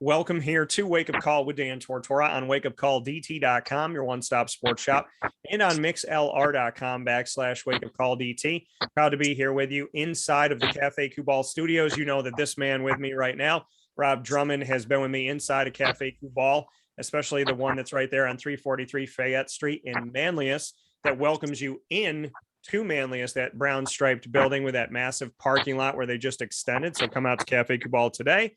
Welcome here to Wake Up Call with Dan Tortora on wakeupcalldt.com, your one-stop sports shop, and on mixlr.com/wakeupcalldt. Proud to be here with you inside of the Cafe Cubal studios. You know that this man with me right now, Rob Drummond, has been with me inside of Cafe Cubal, especially the one that's right there on 343 Fayette Street in Manlius that welcomes you in to Manlius, that brown striped building with that massive parking lot where they just extended. So come out to Cafe Cubal today.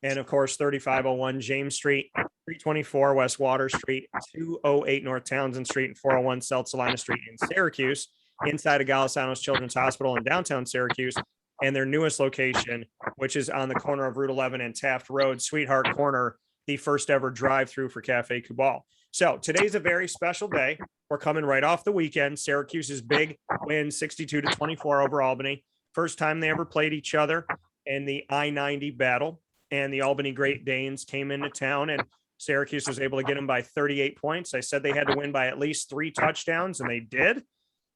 And of course, 3501 James Street, 324 West Water Street, 208 North Townsend Street, and 401 South Salina Street in Syracuse, inside of Galisanos Children's Hospital in downtown Syracuse, and their newest location, which is on the corner of Route 11 and Taft Road, Sweetheart Corner, the first ever drive-through for Cafe Cubal. So today's a very special day. We're coming right off the weekend. Syracuse's big win, 62-24 over Albany. First time they ever played each other in the I-90 battle. And the Albany Great Danes came into town, and Syracuse was able to get them by 38 points. I said they had to win by at least 3 touchdowns, and they did.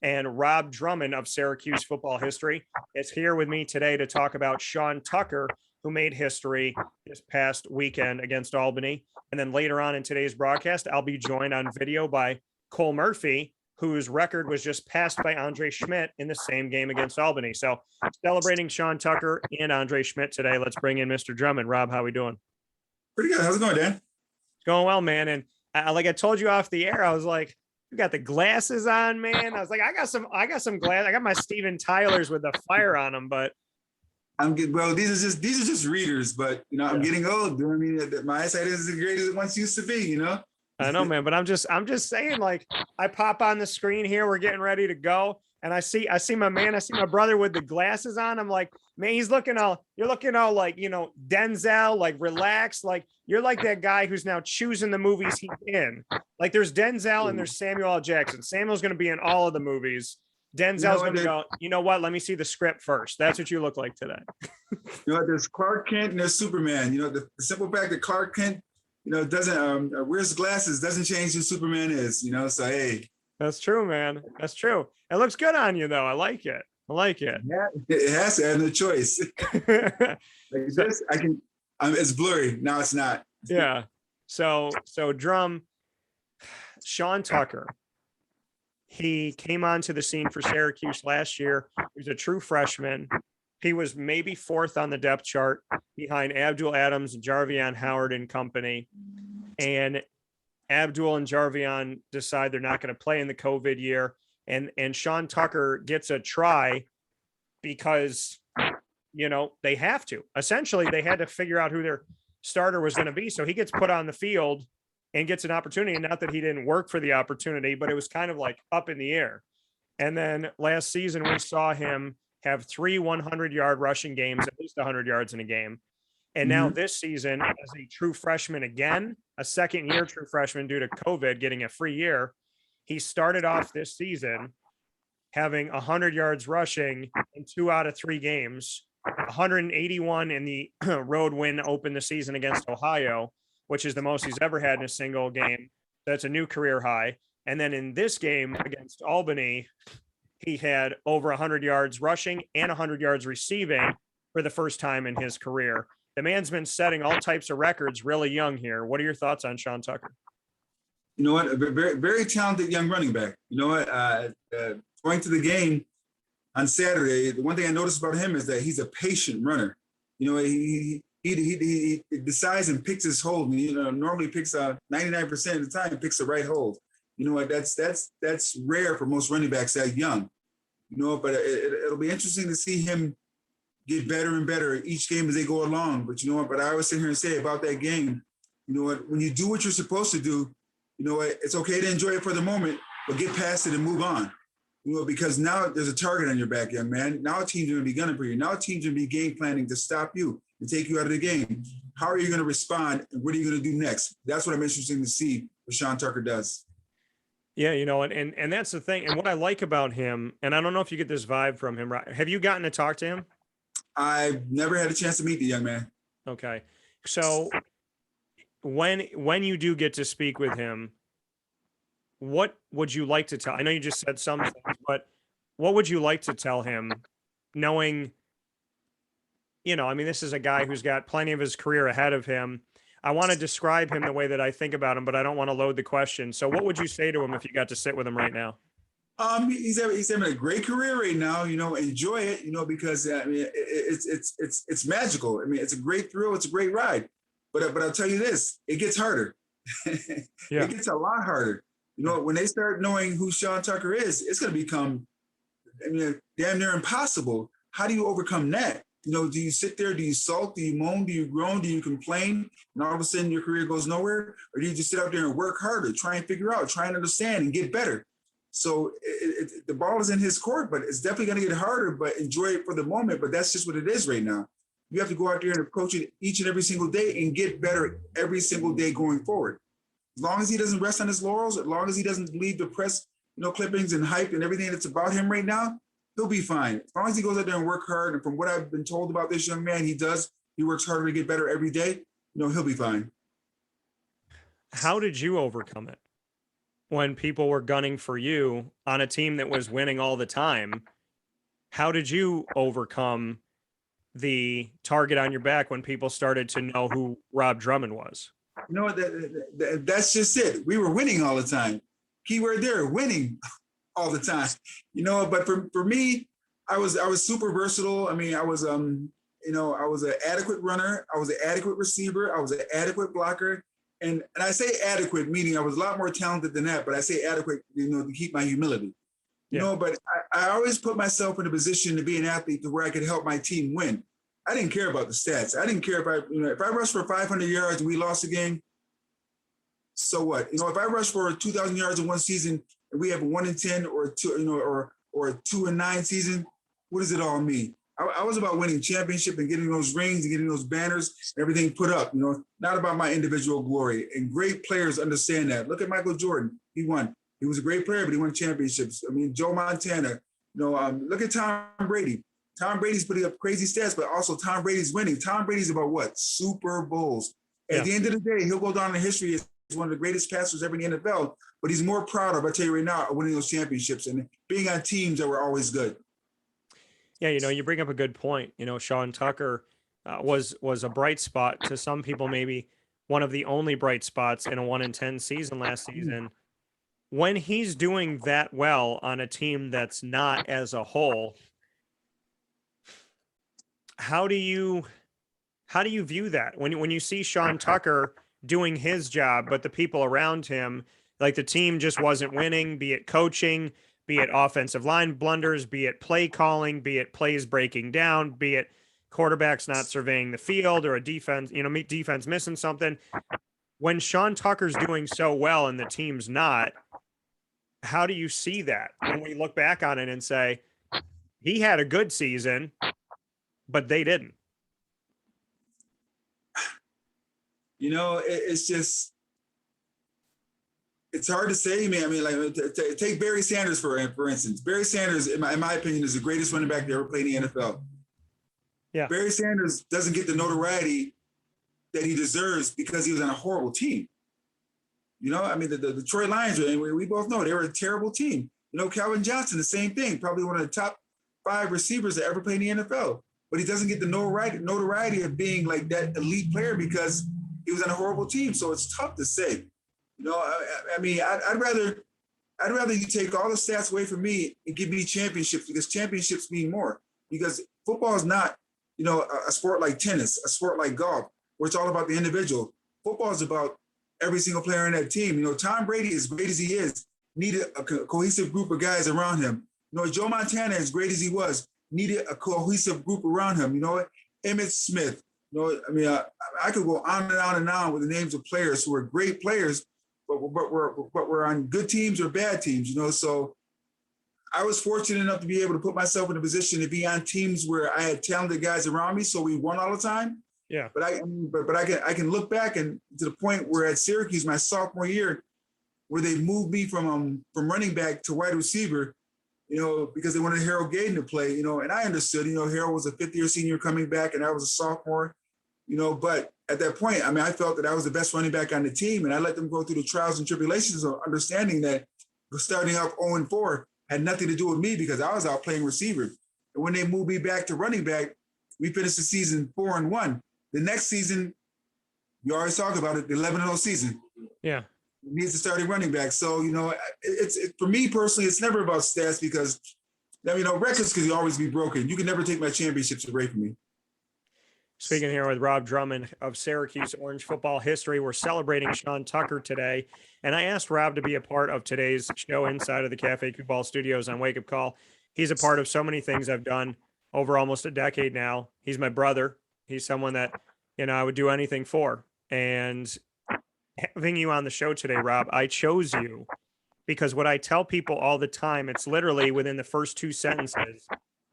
And Rob Drummond of Syracuse Football History is here with me today to talk about Sean Tucker, who made history this past weekend against Albany. And then later on in today's broadcast, I'll be joined on video by Cole Murphy, whose record was just passed by Andre Schmidt in the same game against Albany. So celebrating Sean Tucker and Andre Schmidt today. Let's bring in Mr. Drummond. Rob, how we doing? Pretty good. How's it going, Dan? It's going well, man. And like I told you off the air, I was like, you got the glasses on, man. I was like, I got some glass. I got my Steven Tylers with the fire on them, but I'm good. Well, these are just readers, but I'm getting old. I mean, my eyesight isn't as great as it once used to be, I know, man, but I'm just saying, like, I pop on the screen here, we're getting ready to go, and I see my brother with the glasses on. I'm like, man, you're looking all like, Denzel, like relaxed, like you're like that guy who's now choosing the movies he's in. Like there's Denzel and there's Samuel L. Jackson. Samuel's going to be in all of the movies. Denzel's going to go, you know what? Let me see the script first. That's what you look like today. There's Clark Kent and there's Superman. The simple fact that Clark Kent doesn't wears glasses doesn't change who Superman is, so hey. That's true, man. That's true. It looks good on you though. I like it. Yeah, it has to. I have no choice. Like this, it's blurry. Now it's not. Yeah. So Drum, Sean Tucker, he came onto the scene for Syracuse last year. He was a true freshman. He was maybe 4th on the depth chart behind Abdul Adams, Jarvion Howard and company. And Abdul and Jarvion decide they're not going to play in the COVID year. And Sean Tucker gets a try because, they have to. Essentially, they had to figure out who their starter was going to be. So he gets put on the field and gets an opportunity. And not that he didn't work for the opportunity, but it was kind of like up in the air. And then last season, we saw him have 3 100-yard rushing games, at least 100 yards in a game. And now this season, as a true freshman again, a second-year true freshman due to COVID, getting a free year, he started off this season having 100 yards rushing in 2 out of 3 games, 181 in the road win open the season against Ohio, which is the most he's ever had in a single game. That's a new career high. And then in this game against Albany, he had over 100 yards rushing and 100 yards receiving for the first time in his career. The man's been setting all types of records really young here. What are your thoughts on Sean Tucker? You know what? A very, very talented young running back. You know what? Going to the game on Saturday, the one thing I noticed about him is that he's a patient runner. He decides and picks his hold. Normally picks 99% of the time, picks the right hold. You know what? That's rare for most running backs that young. But it'll be interesting to see him get better and better each game as they go along. But But I always sit here and say about that game, when you do what you're supposed to do, it's okay to enjoy it for the moment, but get past it and move on. Because now there's a target on your back, young man. Now a team's going to be gunning for you. Now a team's going to be game planning to stop you and take you out of the game. How are you going to respond, and what are you going to do next? That's what I'm interested to see what Sean Tucker does. Yeah, and that's the thing. And what I like about him, and I don't know if you get this vibe from him, right? Have you gotten to talk to him? I've never had a chance to meet the young man. Okay. So when you do get to speak with him, what would you like to tell? I know you just said some things, but what would you like to tell him, knowing, this is a guy who's got plenty of his career ahead of him. I want to describe him the way that I think about him, but I don't want to load the question. So what would you say to him if you got to sit with him right now? He's having a great career right now. Enjoy it. Because I mean, it's magical. I mean, it's a great thrill. It's a great ride. But I'll tell you this: it gets harder. Yeah. It gets a lot harder. When they start knowing who Sean Tucker is, it's going to become, damn near impossible. How do you overcome that? Do you sit there? Do you sulk? Do you moan? Do you groan? Do you complain? And all of a sudden your career goes nowhere? Or do you just sit out there and work harder, try and figure out, try and understand and get better? So the ball is in his court, but it's definitely going to get harder, but enjoy it for the moment. But that's just what it is right now. You have to go out there and approach it each and every single day and get better every single day going forward. As long as he doesn't rest on his laurels, as long as he doesn't leave the press, clippings and hype and everything that's about him right now, he'll be fine. As long as he goes out there and work hard. And from what I've been told about this young man, he works harder to get better every day. He'll be fine. How did you overcome it when people were gunning for you on a team that was winning all the time? How did you overcome the target on your back when people started to know who Rob Drummond was? That's just it. We were winning all the time. Keyword there, winning all the time. But for me, I was super versatile. I mean, I was an adequate runner. I was an adequate receiver. I was an adequate blocker. And I say adequate, meaning I was a lot more talented than that, but I say adequate, to keep my humility. But I always put myself in a position to be an athlete to where I could help my team win. I didn't care about the stats. I didn't care if I rushed for 500 yards and we lost a game, so what? If I rush for 2,000 yards in one season and we have a 1-10 or a 2, or a 2-9 season, what does it all mean? I was about winning championship and getting those rings and getting those banners and everything put up, not about my individual glory. And great players understand that. Look at Michael Jordan. He won. He was a great player, but he won championships. I mean, Joe Montana. Look at Tom Brady. Tom Brady's putting up crazy stats, but also Tom Brady's winning. Tom Brady's about what? Super Bowls. At the end of the day, he'll go down in history as one of the greatest passers ever in the NFL, but he's more proud of, I tell you right now, of winning those championships and being on teams that were always good. Yeah, you bring up a good point. Sean Tucker was a bright spot to some people, maybe one of the only bright spots in a 1-10 season last season. When he's doing that well on a team that's not as a whole, how do you view that when you see Sean Tucker doing his job, but the people around him, like the team just wasn't winning, be it coaching, be it offensive line blunders, be it play calling, be it plays breaking down, be it quarterbacks not surveying the field or a defense, defense missing something. When Sean Tucker's doing so well and the team's not, how do you see that when we look back on it and say, he had a good season, but they didn't? It's just, it's hard to say, man. I mean, like, take Barry Sanders, for instance. Barry Sanders, in my opinion, is the greatest running back to ever play in the NFL. Yeah. Barry Sanders doesn't get the notoriety that he deserves because he was on a horrible team. I mean, the Detroit Lions, we both know they were a terrible team. Calvin Johnson, the same thing, probably one of the top 5 receivers that ever played in the NFL. But he doesn't get the notoriety of being like that elite player because he was on a horrible team. So it's tough to say. I mean, I'd rather you take all the stats away from me and give me championships, because championships mean more. Because football is not, a sport like tennis, a sport like golf, where it's all about the individual. Football is about every single player in that team. Tom Brady, as great as he is, needed a cohesive group of guys around him. Joe Montana, as great as he was, needed a cohesive group around him. Emmitt Smith. I could go on and on and on with the names of players who were great players, but we're on good teams or bad teams. So I was fortunate enough to be able to put myself in a position to be on teams where I had talented guys around me, so we won all the time. Yeah. But I can look back and to the point where at Syracuse my sophomore year, where they moved me from running back to wide receiver, because they wanted Harold Gaden to play, and I understood, Harold was a 5th-year senior coming back and I was a sophomore, but at that point, I mean, I felt that I was the best running back on the team, and I let them go through the trials and tribulations of understanding that starting off 0-4 had nothing to do with me because I was out playing receiver. And when they moved me back to running back, we finished the season 4-1. The next season, you always talk about it, the 11-0 season. Yeah. He needs to start a running back. So, for me personally, it's never about stats because, records can always be broken. You can never take my championships away from me. Speaking here with Rob Drummond of Syracuse Orange Football History, we're celebrating Sean Tucker today. And I asked Rob to be a part of today's show inside of the Cafe Football Studios on Wake Up Call. He's a part of so many things I've done over almost a decade now. He's my brother. He's someone that, I would do anything for. And having you on the show today, Rob, I chose you because what I tell people all the time, it's literally within the first two sentences.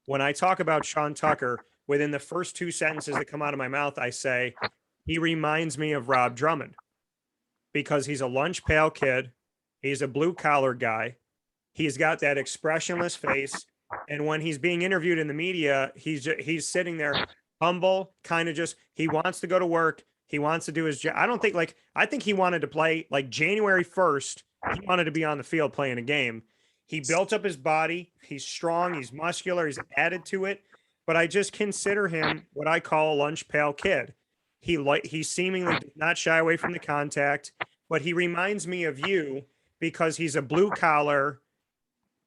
When I talk about Sean Tucker, within the first two sentences that come out of my mouth, I say, he reminds me of Rob Drummond because he's a lunch pail kid. He's a blue collar guy. He's got that expressionless face. And when he's being interviewed in the media, he's sitting there humble, kind of just, he wants to go to work. He wants to do his job. I think he wanted to play like January 1st. He wanted to be on the field playing a game. He built up his body. He's strong. He's muscular. He's added to it. But I just consider him what I call a lunch pail kid. He seemingly does not shy away from the contact, but he reminds me of you because he's a blue collar,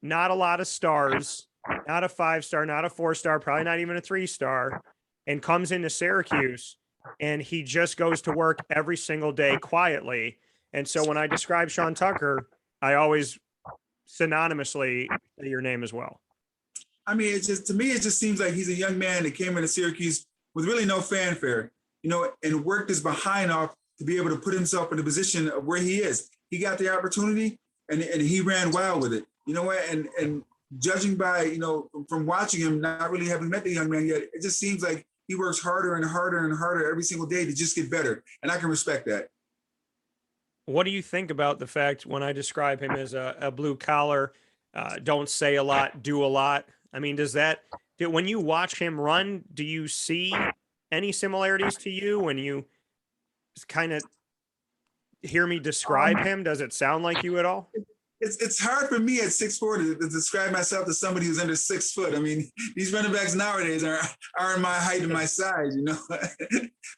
not a lot of stars, not a 5-star, not a 4-star, probably not even a 3-star, and comes into Syracuse and he just goes to work every single day quietly. And so when I describe Sean Tucker, I always synonymously say your name as well. I mean, to me, it just seems like he's a young man that came into Syracuse with really no fanfare, and worked his behind off to be able to put himself in the position of where he is. He got the opportunity and he ran wild with it. You know what? And judging by, from watching him, not really having met the young man yet, it just seems like he works harder and harder and harder every single day to just get better. And I can respect that. What do you think about the fact when I describe him as a blue collar, don't say a lot, do a lot? I mean, when you watch him run, do you see any similarities to you when you kind of hear me describe him? Does it sound like you at all? It's hard for me at 6'4" to describe myself to somebody who's under 6 foot. I mean, these running backs nowadays aren't my height and my size,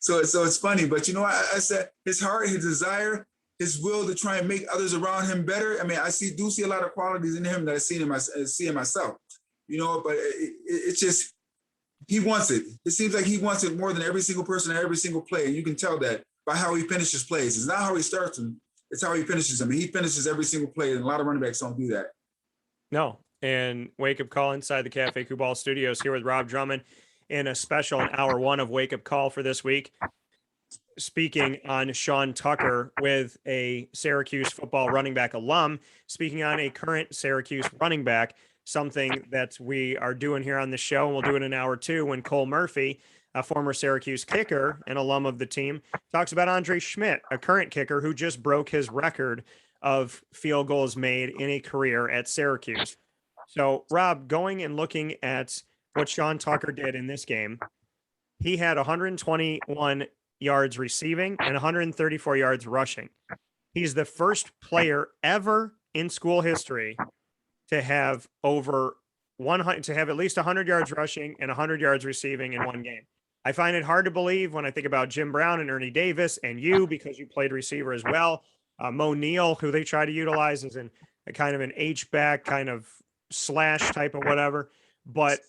So it's funny, but I said his heart, his desire, his will to try and make others around him better. I mean, do see a lot of qualities in him that I see in myself. But it's just, he wants it. It seems like he wants it more than every single person at every single play. And you can tell that by how he finishes plays. It's not how he starts them. It's how he finishes them. And he finishes every single play. And a lot of running backs don't do that. No. And Wake Up Call inside the Cafe Football Studios here with Rob Drummond in a special hour one of Wake Up Call for this week. Speaking on Sean Tucker with a Syracuse football running back alum, speaking on a current Syracuse running back, something that we are doing here on the show, and we'll do it in hour two when Cole Murphy, a former Syracuse kicker and alum of the team, talks about Andre Schmidt, a current kicker who just broke his record of field goals made in a career at Syracuse. So, Rob, going and looking at what Sean Tucker did in this game, he had 121 yards receiving and 134 yards rushing. He's the first player ever in school history to have at least 100 yards rushing and 100 yards receiving in one game. I find it hard to believe when I think about Jim Brown and Ernie Davis and you, because you played receiver as well. Mo Neal, who they try to utilize as a kind of an H-back, kind of slash type of whatever. But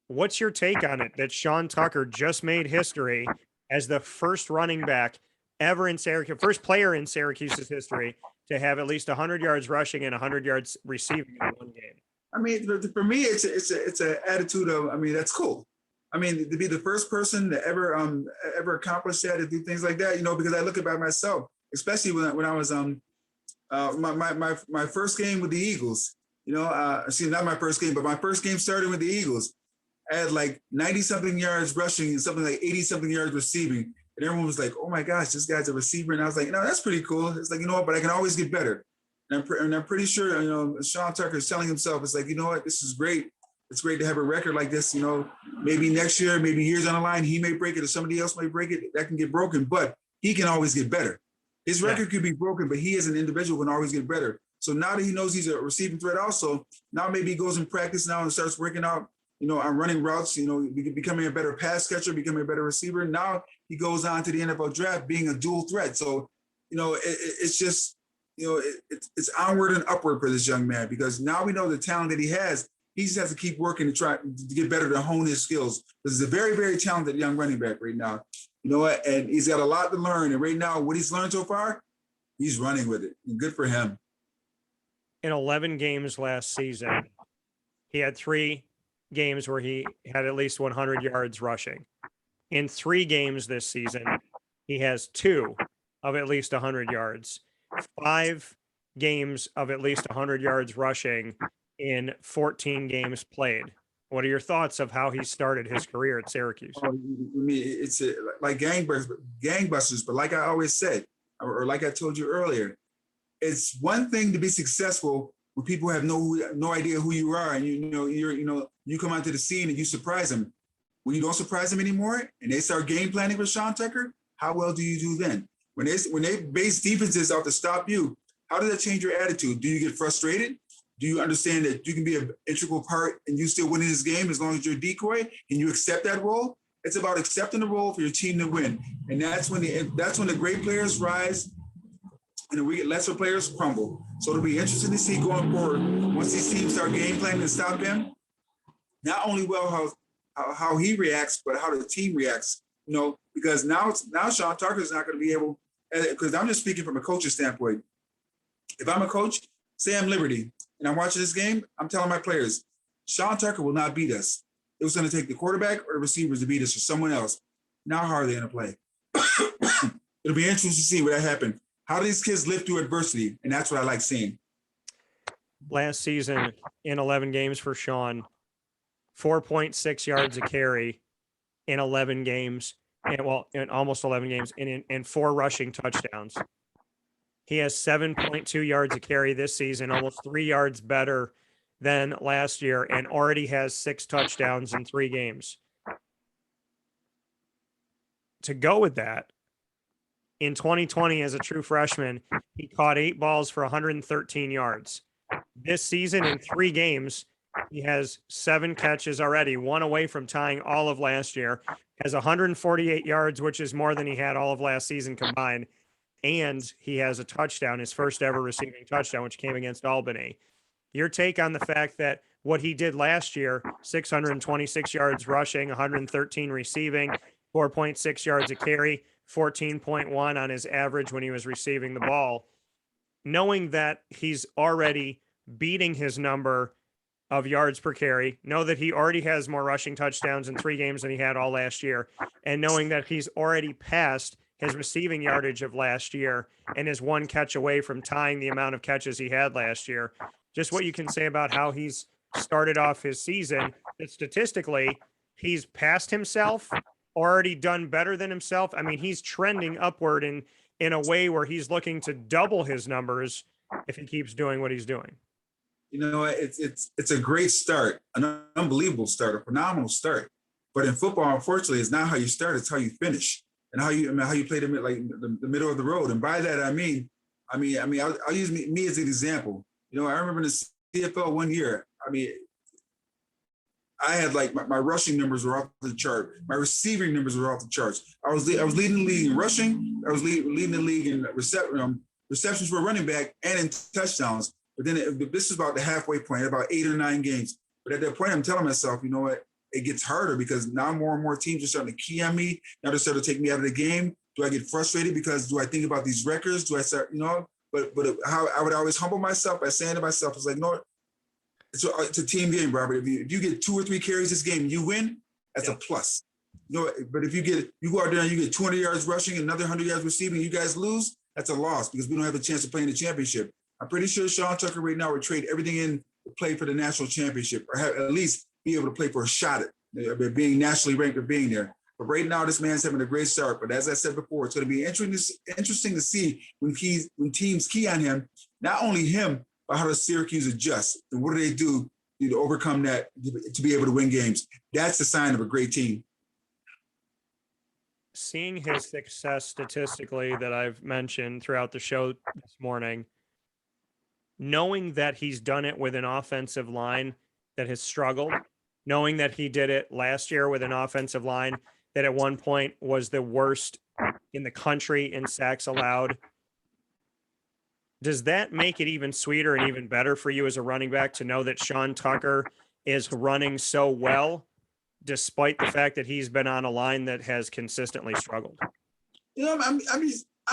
what's your take on it that Sean Tucker just made history as the first running back ever in Syracuse, first player in Syracuse's history to have at least 100 yards rushing and 100 yards receiving in one game? I mean, for me, it's an attitude of, I mean, that's cool. I mean, to be the first person to ever accomplish that, to do things like that, because I look about myself, especially when I was my first game with the Eagles. Not my first game, but my first game started with the Eagles. I had like 90-something yards rushing and something like 80-something yards receiving. And everyone was like, oh my gosh, this guy's a receiver. And I was like, that's pretty cool. It's like, but I can always get better. And I'm pretty sure, Sean Tucker is telling himself, it's like, this is great. It's great to have a record like this. Maybe next year, maybe years down the line, he may break it or somebody else may break it. That can get broken, but he can always get better. His record could be broken, but he as an individual can always get better. So now that he knows he's a receiving threat also, now maybe he goes in practice now and starts working out, on running routes, becoming a better pass catcher, becoming a better receiver. Now he goes on to the NFL draft being a dual threat. So, it's just, it's onward and upward for this young man, because now we know the talent that he has. He just has to keep working to try to get better, to hone his skills. This is a very, very talented young running back right now. You know what? And he's got a lot to learn. And right now, what he's learned so far, he's running with it. And good for him. In 11 games last season, he had 3 games where he had at least 100 yards rushing. In 3 games this season, he has 2 of at least 100 yards, 5 games of at least 100 yards rushing in 14 games played. What are your thoughts of how he started his career at Syracuse? I mean, it's like gangbusters, but like I always said, or like I told you earlier, it's one thing to be successful when people have no idea who you are, and you come onto the scene and you surprise them. When you don't surprise them anymore, and they start game planning with Sean Tucker, how well do you do then? When they base defenses out to stop you, how does that change your attitude? Do you get frustrated? Do you understand that you can be an integral part and you still winning this game as long as you're a decoy? Can you accept that role? It's about accepting the role for your team to win, and that's when the great players rise and the lesser players crumble. So it'll be interesting to see going forward, once these teams start game planning to stop him, not only how he reacts, but how the team reacts. Because now Sean Tucker is not going to be able. Because I'm just speaking from a coach's standpoint. If I'm a coach, say I'm Liberty, and I'm watching this game, I'm telling my players, Sean Tucker will not beat us. It was going to take the quarterback or the receivers to beat us, or someone else. Now how are they going to play? It'll be interesting to see what happened. How do these kids live through adversity? And that's what I like seeing. Last season, in 11 games for Sean, 4.6 yards a carry in 11 games, in almost 11 games, and 4 rushing touchdowns. He has 7.2 yards a carry this season, almost 3 yards better than last year, and already has 6 touchdowns in 3 games. To go with that, in 2020, as a true freshman, he caught 8 balls for 113 yards. This season, in 3 games, he has 7 catches already, 1 away from tying all of last year, has 148 yards, which is more than he had all of last season combined. And he has a touchdown, his first ever receiving touchdown, which came against Albany. Your take on the fact that what he did last year, 626 yards rushing, 113 receiving, 4.6 yards a carry, 14.1 on his average when he was receiving the ball, knowing that he's already beating his number of yards per carry, know that he already has more rushing touchdowns in 3 games than he had all last year, and knowing that he's already passed his receiving yardage of last year and is 1 catch away from tying the amount of catches he had last year. Just what you can say about how he's started off his season, that statistically he's passed himself, already done better than himself. I mean, he's trending upward in a way where he's looking to double his numbers if he keeps doing what he's doing. It's a great start, an unbelievable start, a phenomenal start. But in football, unfortunately, it's not how you start; it's how you finish, and how you play the middle of the road. And by that, I'll use me as an example. I remember in the CFL one year. I had my rushing numbers were off the chart. My receiving numbers were off the charts. I was leading the league in rushing. I was leading the league in receptions for a running back and in touchdowns. But then this is about the halfway point, about 8 or 9 games. But at that point, I'm telling myself, you know what? It gets harder because now more and more teams are starting to key on me. Now they're starting to take me out of the game. Do I get frustrated because do I think about these records? Do I start, But how I would always humble myself by saying to myself, it's like, it's a team game, Robert. If you get 2 or 3 carries this game and you win, that's a plus. But if you go out there and you get 200 yards rushing, another 100 yards receiving, you guys lose, that's a loss because we don't have a chance to play in the championship. I'm pretty sure Sean Tucker right now would trade everything in to play for the national championship, or at least be able to play for a shot at being nationally ranked or being there. But right now, this man's having a great start. But as I said before, it's going to be interesting to see when teams key on him, not only him, but how does Syracuse adjust and what do they do to overcome that to be able to win games? That's the sign of a great team. Seeing his success statistically that I've mentioned throughout the show this morning, knowing that he's done it with an offensive line that has struggled, knowing that he did it last year with an offensive line that at one point was the worst in the country in sacks allowed. Does that make it even sweeter and even better for you as a running back to know that Sean Tucker is running so well, despite the fact that he's been on a line that has consistently struggled? You know, I'm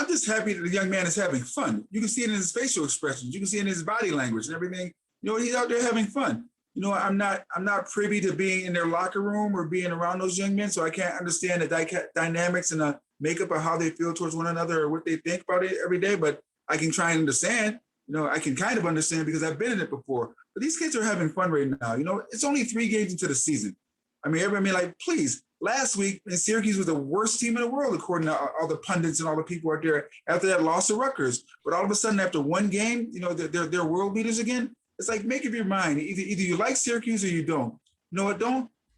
just happy that the young man is having fun. You can see it in his facial expressions. You can see it in his body language and everything. You know, he's out there having fun. You know, I'm not privy to being in their locker room or being around those young men, so I can't understand the dynamics and the makeup of how they feel towards one another or what they think about it every day. But I can try and understand. You know, I can kind of understand because I've been in it before. But these kids are having fun right now. You know, it's only 3 games into the season. I mean, like, please. Last week, Syracuse was the worst team in the world, according to all the pundits and all the people out there after that loss to Rutgers. But all of a sudden, after one game, you know, they're world beaters again. It's like, make up your mind. Either you like Syracuse or you don't. You know what?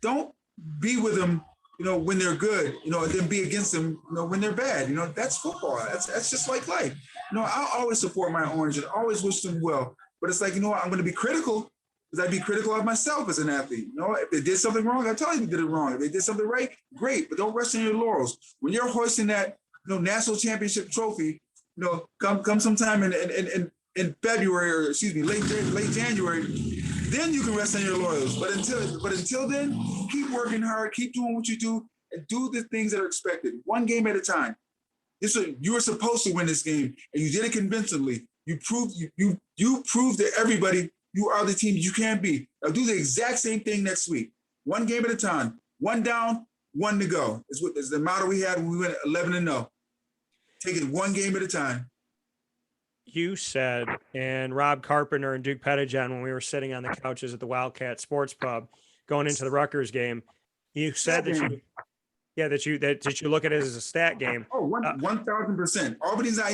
Don't be with them, you know, when they're good, you know, and then be against them, you know, when they're bad. You know, that's football. That's just like life. You know, I'll always support my Orange and always wish them well. But it's like, you know what? I'm going to be critical. Because I'd be critical of myself as an athlete. You know, if they did something wrong, I tell you they did it wrong. If they did something right, great. But don't rest on your laurels. When you're hoisting that, you know, national championship trophy, you know, come sometime in February or late January, then you can rest on your laurels. But until then, keep working hard, keep doing what you do, and do the things that are expected. One game at a time. You were supposed to win this game, and you did it convincingly. You proved to everybody. You are the team you can be. Now do the exact same thing next week. One game at a time. One down, one to go. Is the motto we had when we went 11-0. Take it one game at a time. You said, and Rob Carpenter and Duke Pettijohn, when we were sitting on the couches at the Wildcat Sports Pub going into the Rutgers game, you said that you look at it as a stat game. Oh, 1,000%. Albany's not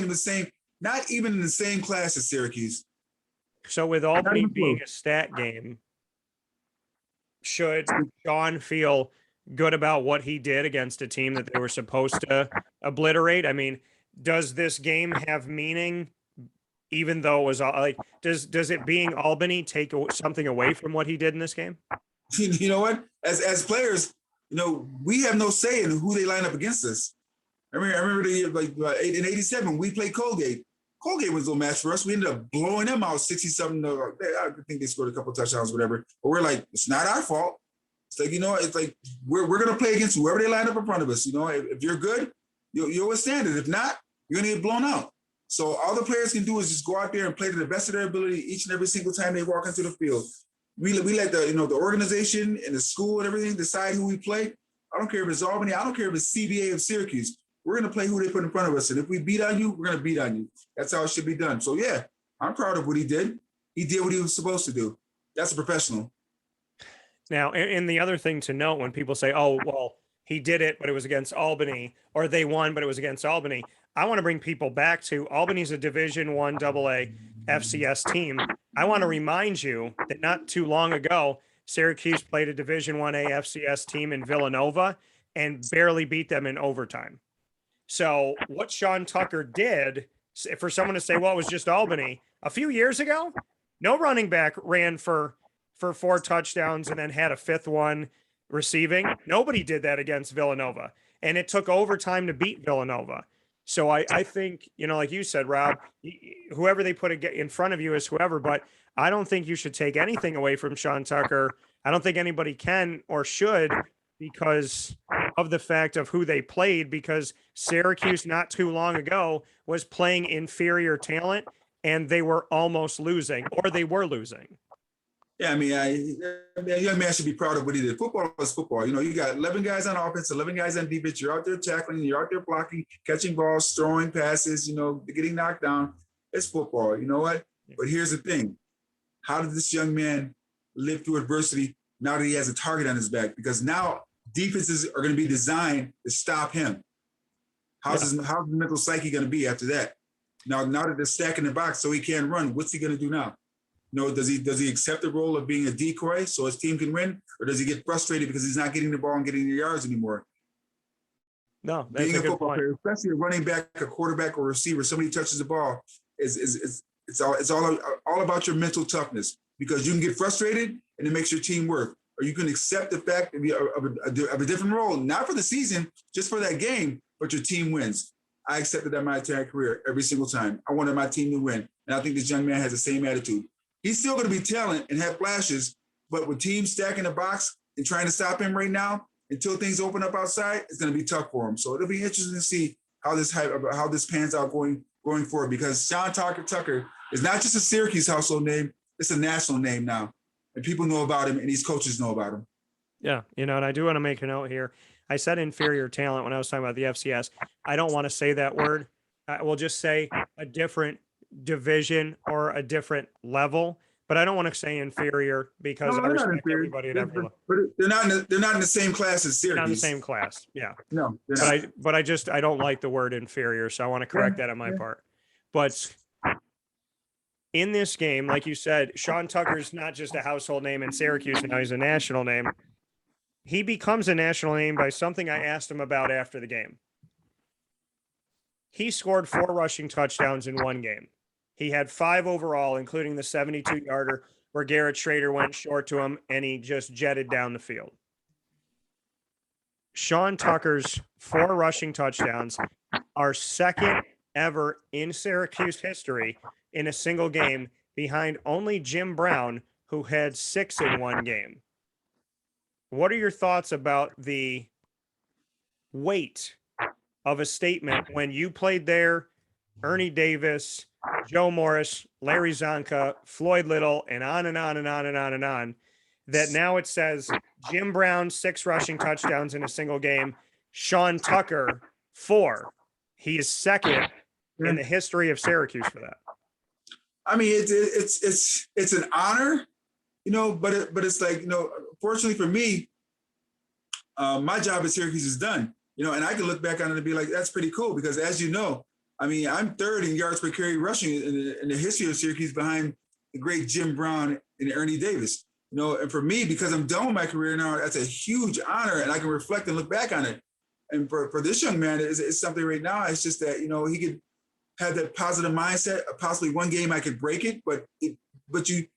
even in the same class as Syracuse. So with Albany being a stat game, should Sean feel good about what he did against a team that they were supposed to obliterate? I mean, does this game have meaning, even though it was like, does it being Albany take something away from what he did in this game? You know what? As players, you know, we have no say in who they line up against us. I remember the year, like in '87, we played Colgate. Colgate was no match for us. We ended up blowing them out 60-something. I think they scored a couple touchdowns, whatever. But we're like, it's not our fault. It's like, you know, it's like we're going to play against whoever they line up in front of us. You know, if you're good, you'll withstand it. If not, you're going to get blown out. So all the players can do is just go out there and play to the best of their ability each and every single time they walk into the field. We let the organization and the school and everything decide who we play. I don't care if it's Albany. I don't care if it's CBA of Syracuse. We're going to play who they put in front of us. And if we beat on you, we're going to beat on you. That's how it should be done. So, yeah, I'm proud of what he did. He did what he was supposed to do. That's a professional. Now, and the other thing to note when people say, oh, well, he did it, but it was against Albany, or they won, but it was against Albany, I want to bring people back to Albany's a Division I AA FCS team. I want to remind you that not too long ago, Syracuse played a Division I FCS team in Villanova and barely beat them in overtime. So what Sean Tucker did, for someone to say, well, it was just Albany, a few years ago, no running back ran for 4 touchdowns and then had a 5th one receiving. Nobody did that against Villanova. And it took overtime to beat Villanova. So I think, you know, like you said, Rob, whoever they put in front of you is whoever, but I don't think you should take anything away from Sean Tucker. I don't think anybody can or should, because of the fact of who they played, because Syracuse not too long ago was playing inferior talent and they were almost losing, or they were losing. Yeah, I mean, a young man should be proud of what he did. Football is football. You know, you got 11 guys on offense, 11 guys on defense. You're out there tackling, you're out there blocking, catching balls, throwing passes, you know, getting knocked down. It's football. You know what? But here's the thing. How did this young man live through adversity now that he has a target on his back? Because now defenses are going to be designed to stop him. How's the mental psyche going to be after that? Now that they're stacking the box so he can't run, what's he going to do now? You know, does he accept the role of being a decoy so his team can win, or does he get frustrated because he's not getting the ball and getting the yards anymore? No, that's being a good football point. player, especially a running back, a quarterback, or a receiver, somebody touches the ball, it's all about your mental toughness, because you can get frustrated and it makes your team work, or you can accept the fact of a different role, not for the season, just for that game, but your team wins. I accepted that my entire career every single time. I wanted my team to win. And I think this young man has the same attitude. He's still going to be talent and have flashes, but with teams stacking the box and trying to stop him right now, until things open up outside, it's going to be tough for him. So it'll be interesting to see how this pans out going forward, because Sean Tucker is not just a Syracuse household name, it's a national name now. And people know about him, and these coaches know about him. Yeah, and I do want to make a note here. I said inferior talent when I was talking about the FCS. I don't want to say that word. I will just say a different division or a different level, but I don't want to say inferior because I respect everybody at every level. But they're not in the same class as Syracuse. Not in the same class, yeah. No, but I don't like the word inferior, so I want to correct that on my part. But in this game, like you said, Sean Tucker's not just a household name in Syracuse, now he's a national name. He becomes a national name by something I asked him about after the game. He scored 4 rushing touchdowns in one game. He had 5 overall, including the 72-yarder where Garrett Schrader went short to him and he just jetted down the field. Sean Tucker's 4 rushing touchdowns are second ever in Syracuse history in a single game, behind only Jim Brown, who had 6 in one game. What are your thoughts about the weight of a statement when you played there, Ernie Davis, Joe Morris, Larry Zonka, Floyd Little, and on and on and on and on and on, that now it says Jim Brown, 6 rushing touchdowns in a single game, Sean Tucker, 4. He is second in the history of Syracuse for that. I mean, it's an honor, but it's like, fortunately for me, my job at Syracuse is done, and I can look back on it and be like, that's pretty cool, because as you know, I mean, I'm 3rd in yards per carry rushing in the history of Syracuse behind the great Jim Brown and Ernie Davis. And for me, because I'm done with my career now, that's a huge honor, and I can reflect and look back on it. And for this young man, it's something right now. It's just that, he could have that positive mindset. Possibly one game I could break it, but you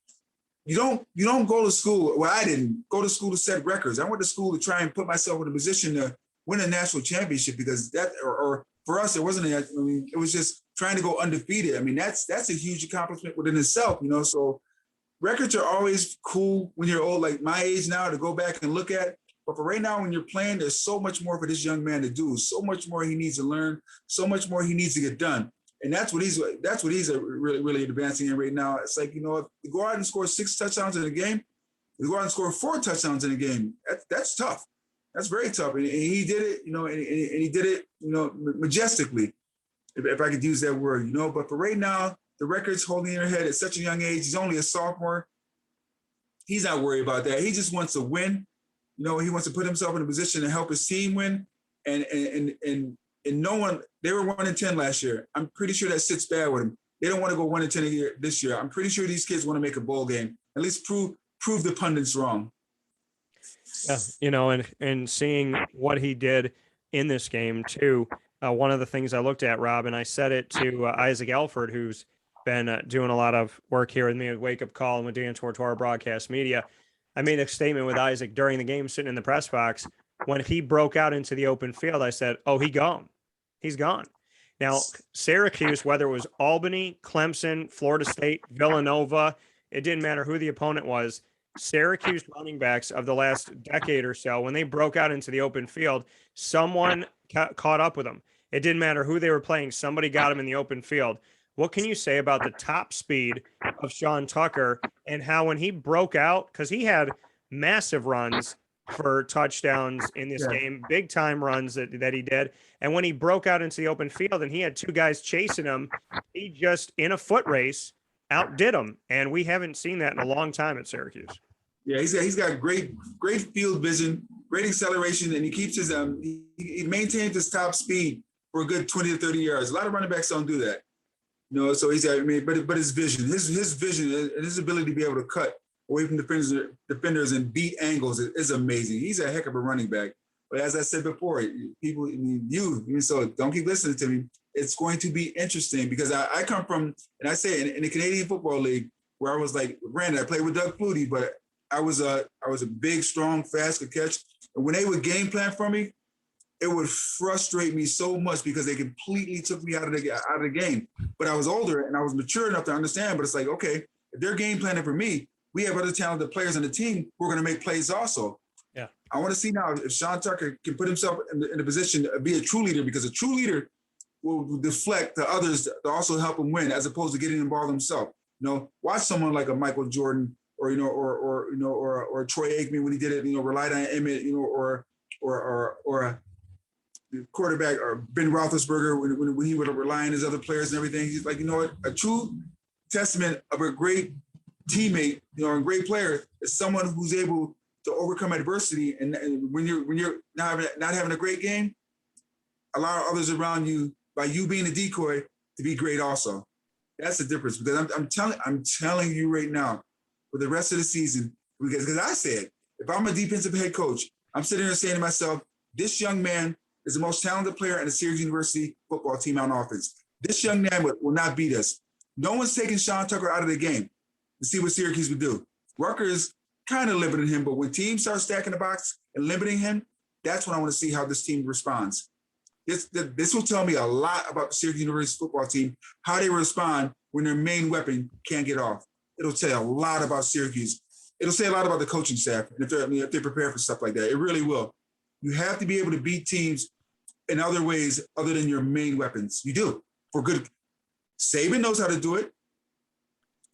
don't go to school. Well, I didn't go to school to set records. I went to school to try and put myself in a position to win a national championship, because that, or for us, it wasn't. It was just trying to go undefeated. I mean, that's a huge accomplishment within itself. So records are always cool when you're old, like my age now, to go back and look at. But for right now, when you're playing, there's so much more for this young man to do. So much more he needs to learn. So much more he needs to get done. And that's what he's really, really advancing in right now. It's like, if you go out and score 6 touchdowns in a game, you go out and score 4 touchdowns in a game. That's tough. That's very tough. And he did it, and he did it, majestically, if I could use that word, But for right now, the record's holding in your head at such a young age. He's only a sophomore. He's not worried about that. He just wants to win. He wants to put himself in a position to help his team win. And no one, they were 1-10 last year. I'm pretty sure that sits bad with him. They don't want to go 1-10 this year. I'm pretty sure these kids want to make a bowl game. At least prove the pundits wrong. Yeah, and seeing what he did in this game too. One of the things I looked at, Rob, and I said it to Isaac Alford, who's been doing a lot of work here with me at Wake Up Call and with Dan Tortora Broadcast Media. I made a statement with Isaac during the game, sitting in the press box. When he broke out into the open field, I said, "Oh, he's gone. Now, Syracuse, whether it was Albany, Clemson, Florida State, Villanova, it didn't matter who the opponent was. Syracuse running backs of the last decade or so, when they broke out into the open field, someone caught up with them. It didn't matter who they were playing. Somebody got them in the open field. What can you say about the top speed of Sean Tucker and how when he broke out, because he had massive runs for touchdowns in this game, big time runs that he did. And when he broke out into the open field and he had 2 guys chasing him, he just, in a foot race, outdid him. And we haven't seen that in a long time at Syracuse. Yeah, he's got great field vision, great acceleration, and he keeps his he maintains his top speed for a good 20 to 30 yards. A lot of running backs don't do that. So he's but his vision, his vision and his ability to be able to cut away from defenders and beat angles is amazing. He's a heck of a running back. But as I said before, people, so don't keep listening to me. It's going to be interesting because I come from, and I say in the Canadian Football League, where I was like, granted, I played with Doug Flutie, but I was a big, strong, fast, could catch. And when they would game plan for me, it would frustrate me so much because they completely took me out of the game. But I was older and I was mature enough to understand. But it's like, okay, if they're game planning for me, we have other talented players on the team who are going to make plays also. Yeah. I want to see now if Sean Tucker can put himself in a position to be a true leader, because a true leader will deflect the others to also help him win, as opposed to getting involved himself. Watch someone like a Michael Jordan or Troy Aikman when he did it. Relied on Emmett. Or a quarterback, or Ben Roethlisberger when he would rely on his other players and everything. He's like, a true testament of a great teammate, a great player is someone who's able to overcome adversity. And when you're not having a great game, allow others around you, by you being a decoy, to be great also. That's the difference. Because I'm telling you right now, for the rest of the season, because I said, if I'm a defensive head coach, I'm sitting there saying to myself, this young man is the most talented player in the Syracuse University football team on offense. This young man will not beat us. No one's taking Sean Tucker out of the game to see what Syracuse would do. Rutgers kind of limited him, but when teams start stacking the box and limiting him, that's when I want to see how this team responds. This will tell me a lot about the Syracuse University football team, how they respond when their main weapon can't get off. It'll tell you a lot about Syracuse. It'll say a lot about the coaching staff, and if they're prepared for stuff like that. It really will. You have to be able to beat teams in other ways other than your main weapons. You do. For good. Saban knows how to do it.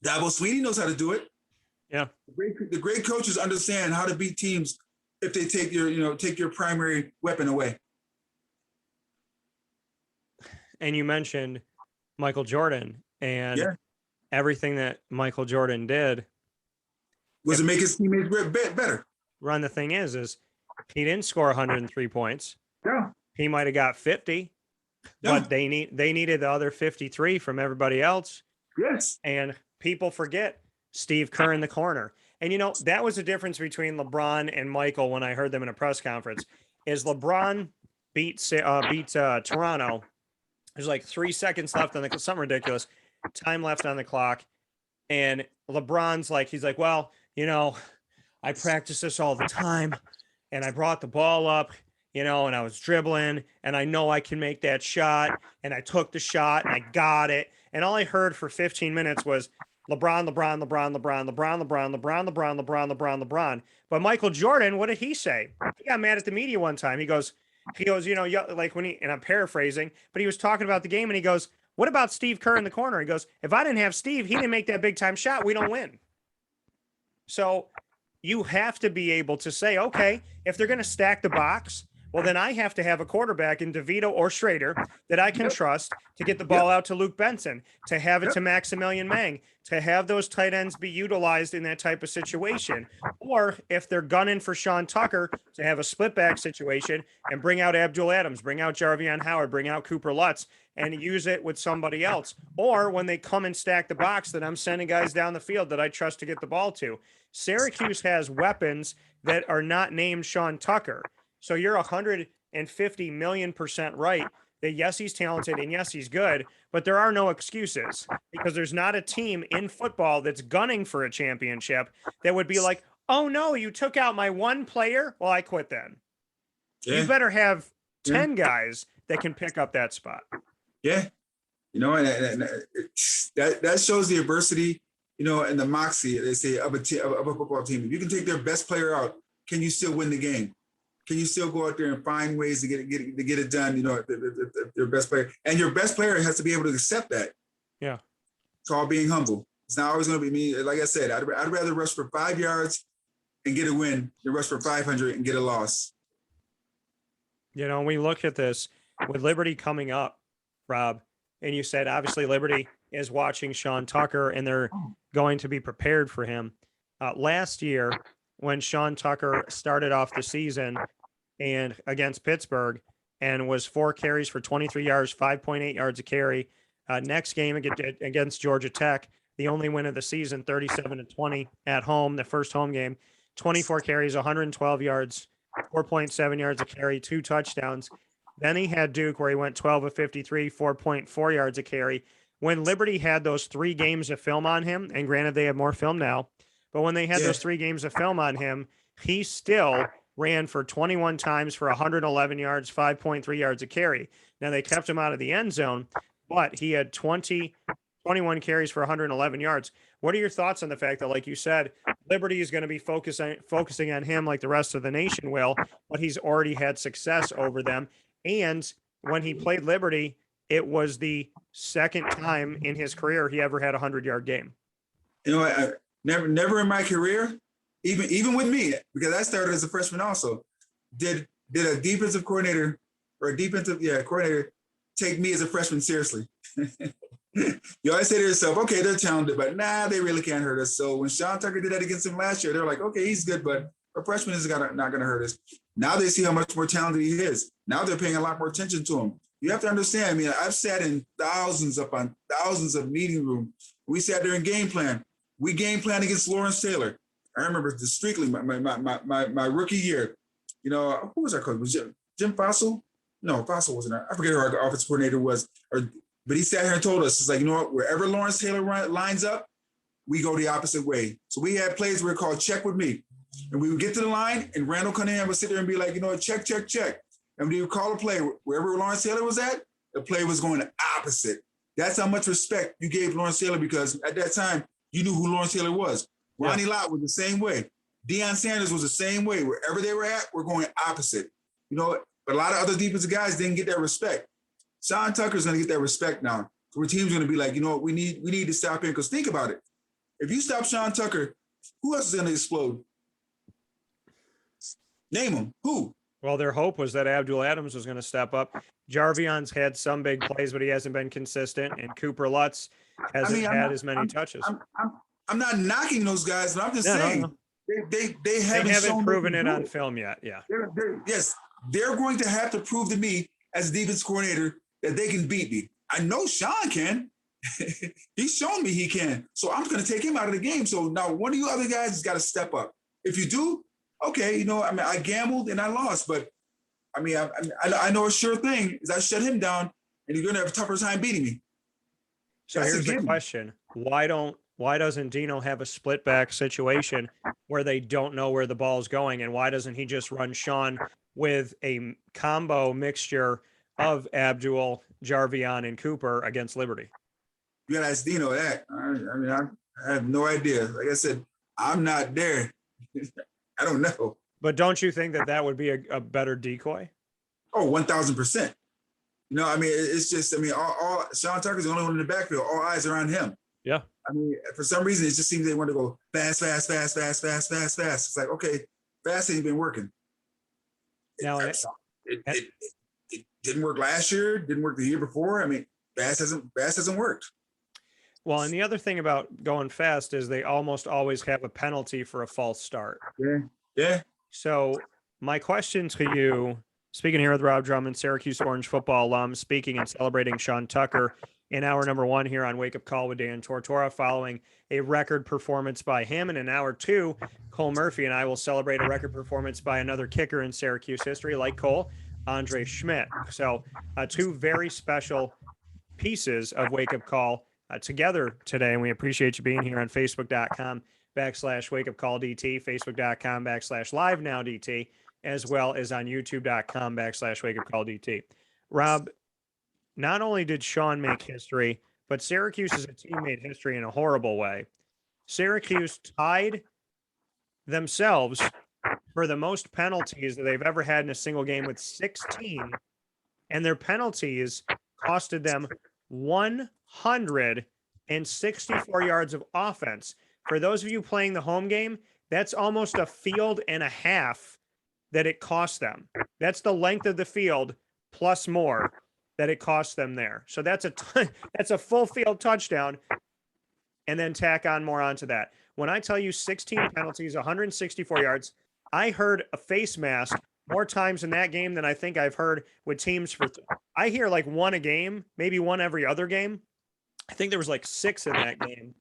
Dabo Swinney knows how to do it. Yeah. The great coaches understand how to beat teams if they take your primary weapon away. And you mentioned Michael Jordan and everything that Michael Jordan did was to make his teammates better. Run, the thing is he didn't score 103 points. Yeah. He might have got 50, but they needed the other 53 from everybody else. Yes. And people forget Steve Kerr in the corner. And that was the difference between LeBron and Michael when I heard them in a press conference. Is LeBron beat Toronto. There's like 3 seconds left on something ridiculous time left on the clock. And LeBron's like, he's like, well, I practice this all the time and I brought the ball up, and I was dribbling and I know I can make that shot. And I took the shot and I got it. And all I heard for 15 minutes was LeBron. But Michael Jordan, what did he say? He got mad at the media one time. He goes, like and I'm paraphrasing, but he was talking about the game and he goes, what about Steve Kerr in the corner? He goes, if I didn't have Steve, he didn't make that big time shot, we don't win. So you have to be able to say, okay, if they're going to stack the box, well, then I have to have a quarterback in DeVito or Schrader that I can trust to get the ball out to Luke Benson, to have it to Maximilian Mang, to have those tight ends be utilized in that type of situation. Or if they're gunning for Sean Tucker, to have a split back situation and bring out Abdul Adams, bring out Jarvion Howard, bring out Cooper Lutz, and use it with somebody else. Or when they come and stack the box, that I'm sending guys down the field that I trust to get the ball to. Syracuse has weapons that are not named Sean Tucker. So you're 150 million% right that yes, he's talented and yes, he's good, but there are no excuses because there's not a team in football that's gunning for a championship that would be like, oh no, you took out my one player. Well, I quit then. Yeah. You better have 10 guys that can pick up that spot. Yeah. And that shows the adversity, and the moxie, they say, of a football team. If you can take their best player out, can you still win the game? Can you still go out there and find ways to get it done? Their best player, and your best player has to be able to accept that. Yeah, it's all being humble. It's not always going to be me. Like I said, I'd rather rush for 5 yards and get a win than rush for 500 and get a loss. We look at this with Liberty coming up, Rob, and you said obviously Liberty is watching Sean Tucker and they're going to be prepared for him. Last year, when Sean Tucker started off the season and against Pittsburgh and was 4 carries for 23 yards, 5.8 yards a carry. Next game against Georgia Tech, the only win of the season, 37-20 at home, the first home game, 24 carries, 112 yards, 4.7 yards a carry, 2 touchdowns. Then he had Duke where he went 12 of 53, 4.4 yards a carry. When Liberty had those 3 games of film on him, and granted they have more film now, But when they had Yeah. those 3 games of film on him, he still ran for 21 times for 111 yards, 5.3 yards a carry. Now they kept him out of the end zone, but he had 21 carries for 111 yards. What are your thoughts on the fact that, like you said, Liberty is going to be focusing on him like the rest of the nation will, but he's already had success over them. And when he played Liberty, it was the second time in his career he ever had a 100-yard game. You know, I never in my career, even with me, because I started as a freshman also, did a defensive coordinator coordinator take me as a freshman seriously. You always say to yourself, okay, they're talented, but nah, they really can't hurt us. So when Sean Tucker did that against him last year, they're like, okay, he's good, but a freshman is not going to hurt us. Now they see how much more talented he is. Now they're paying a lot more attention to him. You have to understand, I mean, I've sat in thousands of meeting rooms. We sat there in game plan. We game planned against Lawrence Taylor. I remember distinctly my rookie year. You know, who was our coach? Was Jim Fossil? No, Fossil wasn't there. I forget who our offensive coordinator was. But he sat here and told us, it's like, you know what, wherever Lawrence Taylor lines up, we go the opposite way. So we had plays where called check with me. And we would get to the line and Randall Cunningham would sit there and be like, you know what, check, check, check. And we would call a play wherever Lawrence Taylor was at, the play was going the opposite. That's how much respect you gave Lawrence Taylor, because at that time, you knew who Lawrence Taylor was. Ronnie Lott was the same way. Deion Sanders was the same way. Wherever they were at, we're going opposite. You know, but a lot of other defensive guys didn't get that respect. Sean Tucker's going to get that respect now. Where teams going to be like, you know what, we need to stop him. Because think about it. If you stop Sean Tucker, who else is going to explode? Name them. Who? Well, their hope was that Abdul Adams was going to step up. Jarvion's had some big plays, but he hasn't been consistent. And Cooper Lutz hasn't had as many touches. I'm not knocking those guys, but I'm just saying they haven't proven it on film yet. Yeah. They're going to have to prove to me as a defense coordinator that they can beat me. I know Sean can. He's shown me he can. So I'm going to take him out of the game. So now one of you other guys has got to step up. If you do, okay, you know, I mean, I gambled and I lost, but I mean, I know a sure thing is I shut him down and you're going to have a tougher time beating me. So here's the question. Why doesn't Dino have a split back situation where they don't know where the ball's going? And why doesn't he just run Sean with a combo mixture of Abdul, Jarvion, and Cooper against Liberty? You got to ask Dino that. I have no idea. Like I said, I'm not there. I don't know. But don't you think that would be a better decoy? Oh, 1,000%. You know, I mean, it's just, I mean, all Sean Tucker's the only one in the backfield. All eyes are on him. Yeah. I mean, for some reason, it just seems they want to go fast. It's like, okay, fast ain't been working. Now, it didn't work last year, didn't work the year before. I mean, fast hasn't worked. Well, and the other thing about going fast is they almost always have a penalty for a false start. Yeah. So my question to you, speaking here with Rob Drummond, Syracuse Orange football alum, speaking and celebrating Sean Tucker in hour number 1 here on Wake Up Call with Dan Tortora, following a record performance by him. And in hour 2, Cole Murphy and I will celebrate a record performance by another kicker in Syracuse history, like Cole, Andre Schmidt. So 2 very special pieces of Wake Up Call together today. And we appreciate you being here on Facebook.com/WakeUpCallDT, Facebook.com/LiveNowDT, as well as on YouTube.com/WakeUpCallDT. Rob, not only did Sean make history, but Syracuse as a team made history in a horrible way. Syracuse tied themselves for the most penalties that they've ever had in a single game with 16, and their penalties costed them 164 yards of offense. For those of you playing the home game, that's almost a field and a half that it cost them. That's the length of the field plus more that it cost them there. So that's a full field touchdown, and then tack on more onto that. When I tell you 16 penalties, 164 yards, I heard a face mask more times in that game than I think I've heard with teams I hear like 1 a game, maybe 1 every other game. I think there was like 6 in that game.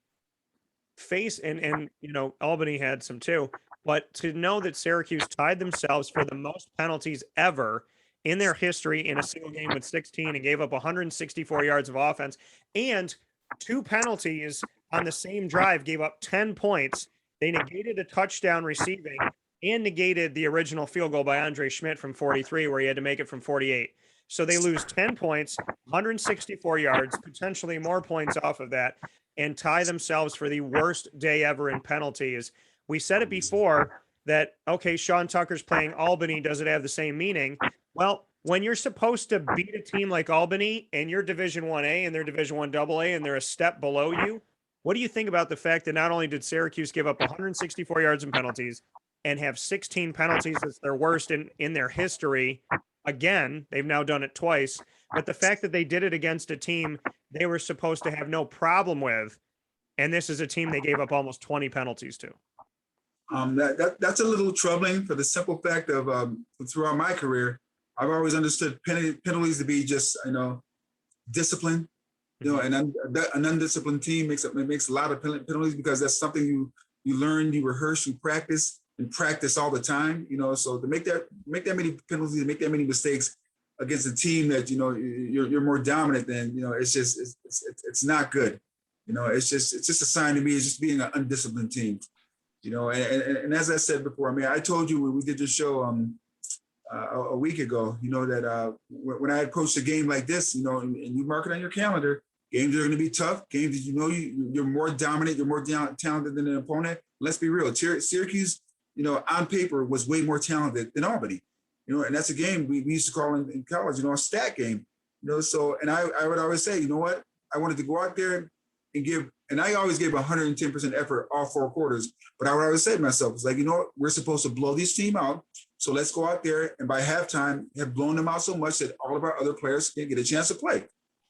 Face and you know, Albany had some too, but to know that Syracuse tied themselves for the most penalties ever in their history in a single game with 16 and gave up 164 yards of offense, and 2 penalties on the same drive gave up 10 points They negated a touchdown receiving and negated the original field goal by Andre Schmidt from 43, where he had to make it from 48. So they lose 10 points, 164 yards, potentially more points off of that, and tie themselves for the worst day ever in penalties. We said it before that, okay, Sean Tucker's playing Albany. Does it have the same meaning? Well, when you're supposed to beat a team like Albany and you're Division 1A and they're Division 1 AA and they're a step below you, what do you think about the fact that not only did Syracuse give up 164 yards in penalties and have 16 penalties as their worst in their history? Again, they've now done it twice, but the fact that they did it against a team they were supposed to have no problem with, and this is a team they gave up almost 20 penalties to. That's a little troubling for the simple fact of throughout my career, I've always understood penalties to be just, discipline. And an undisciplined team makes a lot of penalties because that's something you learn, you rehearse, you practice all the time. So to make that many penalties, make that many mistakes against a team that you're more dominant than, it's not good. It's just a sign to me. It's just being an undisciplined team. And as I said before, I told you when we did the show a week ago, that when I approach a game like this, and you mark it on your calendar, games are going to be tough. Games that you're more dominant, you're more talented than an opponent. Let's be real. Syracuse, on paper was way more talented than Albany. And that's a game we used to call in college, a stat game. So and I would always say, what? I wanted to go out there and I always gave 110% effort all 4 quarters. But I would always say to myself, it's like, we're supposed to blow this team out. So let's go out there and by halftime have blown them out so much that all of our other players can get a chance to play.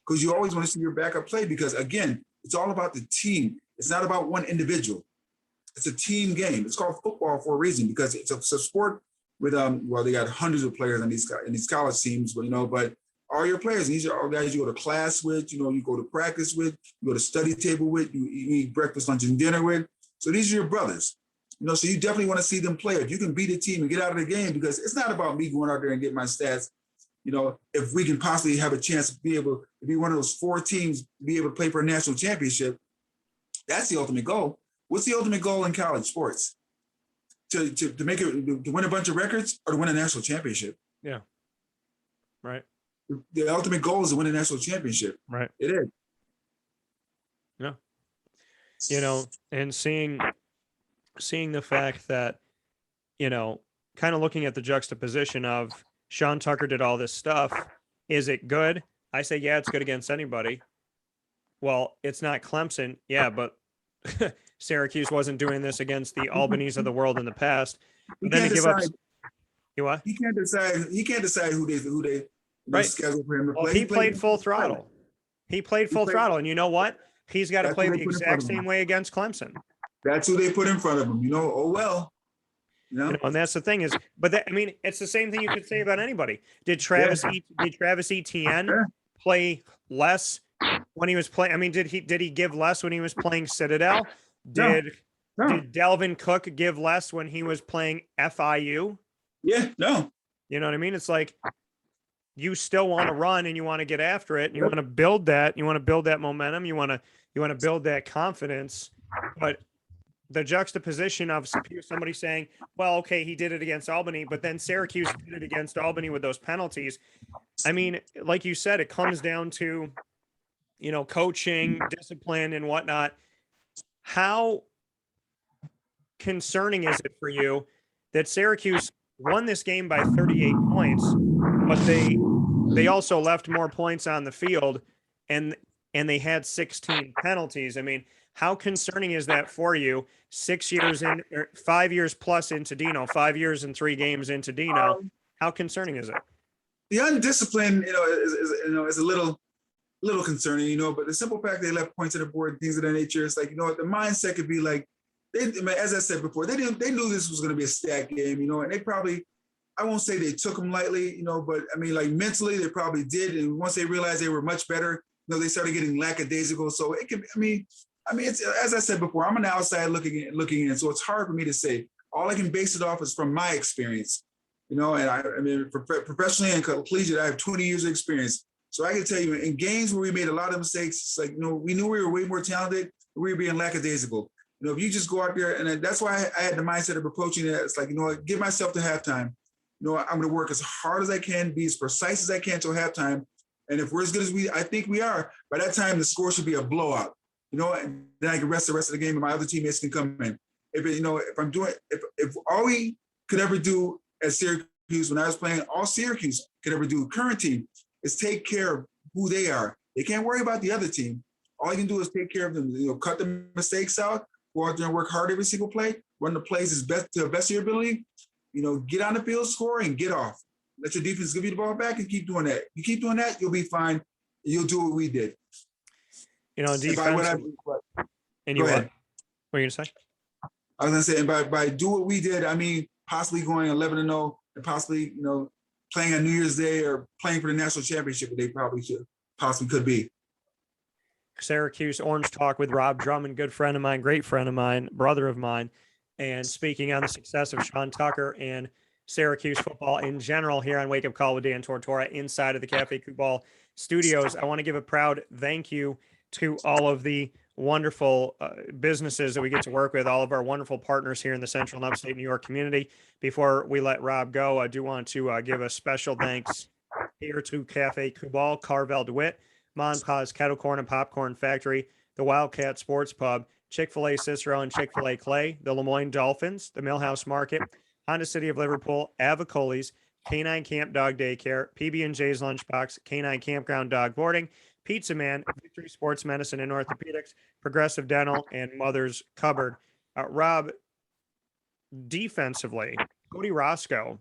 Because you always want to see your backup play because, again, it's all about the team. It's not about one individual. It's a team game. It's called football for a reason because it's a sport with, they got hundreds of players in these college teams, but all your players, these are all guys you go to class with, you go to practice with, you go to study table with, you eat breakfast, lunch, and dinner with. So these are your brothers. So you definitely want to see them play. If you can beat a team and get out of the game, because it's not about me going out there and get my stats. If we can possibly have a chance to be able to be one of those 4 teams, be able to play for a national championship, that's the ultimate goal. What's the ultimate goal in college sports? To make it, to win a bunch of records or to win a national championship? Yeah. Right. The ultimate goal is to win a national championship. Right. It is. Yeah. And seeing the fact that, kind of looking at the juxtaposition of Sean Tucker did all this stuff. Is it good? I say, yeah, it's good against anybody. Well, it's not Clemson. Yeah, but Syracuse wasn't doing this against the Albanys of the world in the past. But then to give up. You what? He can't decide who they right. schedule for him to play. Well, he played full throttle. He played full throttle. And you know what? He's got to play the exact same way against Clemson. That's who they put in front of him. Oh, well. And that's the thing is, but it's the same thing you could say about anybody. Did Travis Etienne play less when he was playing? Did he give less when he was playing Citadel? Did Dalvin Cook give less when he was playing FIU? Yeah, no. You know what I mean? It's like you still want to run and you want to get after it and you want to build that. You want to build that momentum. You want to build that confidence. But the juxtaposition of somebody saying, well, okay, he did it against Albany, but then Syracuse did it against Albany with those penalties. Like you said, it comes down to, coaching, discipline, and whatnot. How concerning is it for you that Syracuse won this game by 38 points, but they also left more points on the field and they had 16 penalties? How concerning is that for you? 6 years in, or 5 years plus into Dino, 5 years and 3 games into Dino. How concerning is it? The undisciplined, is a little concerning, but the simple fact they left points on the board and things of that nature, it's like, the mindset could be like, as I said before, they knew this was going to be a stat game, and they probably, I won't say they took them lightly, but mentally they probably did, and once they realized they were much better, they started getting lackadaisical. So it can, it's, as I said before, I'm an outside looking in, so it's hard for me to say. All I can base it off is from my experience, and professionally and collegiate, I have 20 years of experience. So I can tell you, in games where we made a lot of mistakes, it's like, we knew we were way more talented, we were being lackadaisical. If you just go out there, and that's why I had the mindset of approaching it. It's like, give myself to halftime. I'm going to work as hard as I can, be as precise as I can till halftime. And if we're as good as I think we are, by that time, the score should be a blowout. And then I can rest the rest of the game and my other teammates can come in. If all we could ever do at Syracuse, when I was playing, all Syracuse could ever do, current team, is take care of who they are. They can't worry about the other team. All you can do is take care of them, cut the mistakes out, go out there and work hard every single play, run the plays to the best of your ability, get on the field, score, and get off. Let your defense give you the ball back and keep doing that. You keep doing that, you'll be fine. You'll do what we did. Defense. And you what? What are you going to say? I was going to say, and by do what we did, I mean possibly going 11-0 and possibly, playing on New Year's Day or playing for the national championship, they possibly could be. Syracuse Orange Talk with Rob Drummond, good friend of mine, great friend of mine, brother of mine, and speaking on the success of Sean Tucker and Syracuse football in general here on Wake Up Call with Dan Tortora inside of the Cafe Football studios. I want to give a proud thank you to all of the wonderful businesses that we get to work with, all of our wonderful partners here in the Central and Upstate New York community. Before we let Rob go, I do want to give a special thanks here to Cafe Kubal, Carvel DeWitt, Mon Pa's Kettle Corn and Popcorn Factory, the Wildcat Sports Pub, Chick-fil-A Cicero and Chick-fil-A Clay, the Lemoyne Dolphins, the Millhouse Market, Honda City of Liverpool, Avicoli's, Canine Camp Dog Daycare, PB&J's Lunchbox, Canine Campground Dog Boarding, Pizza Man, Victory Sports Medicine and Orthopedics, Progressive Dental, and Mother's Cupboard. Rob, defensively, Cody Roscoe,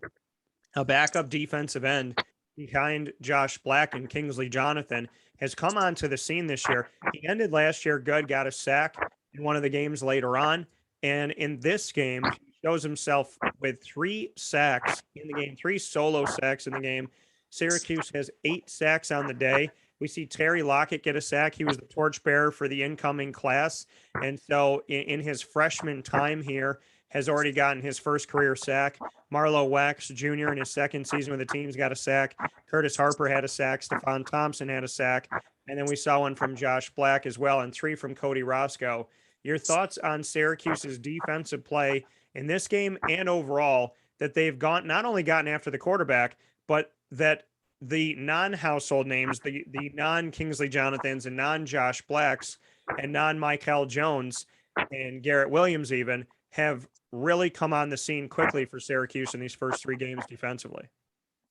a backup defensive end behind Josh Black and Kingsley Jonathan, has come onto the scene this year. He ended last year good, got a sack in one of the games later on. And in this game, he shows himself with 3 sacks in the game, 3 solo sacks in the game. Syracuse has 8 sacks on the day. We see Terry Lockett get a sack. He was the torchbearer for the incoming class. And so in his freshman time here, has already gotten his first career sack. Marlo Wax Jr. in his second season with the team's got a sack. Curtis Harper had a sack. Stephon Thompson had a sack. And then we saw one from Josh Black as well, and 3 from Cody Roscoe. Your thoughts on Syracuse's defensive play in this game and overall, that they've not only gotten after the quarterback, but that the non-household names, the non-Kingsley Jonathans and non-Josh Blacks and non-Michael Jones and Garrett Williams even have really come on the scene quickly for Syracuse in these first 3 games defensively.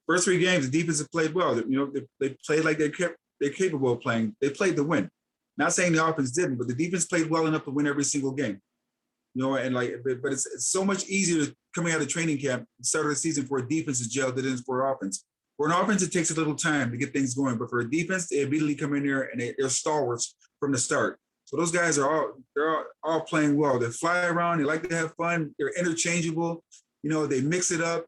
First 3 games, the defense have played well. They played like they're capable of playing. They played to win. Not saying the offense didn't, but the defense played well enough to win every single game. But it's so much easier coming out of training camp, start of the season, for a defense to gel than it is for offense. For an offense, it takes a little time to get things going, but for a defense, they immediately come in there and they're stalwarts from the start. So those guys they're all playing well. They fly around. They like to have fun. They're interchangeable. They mix it up.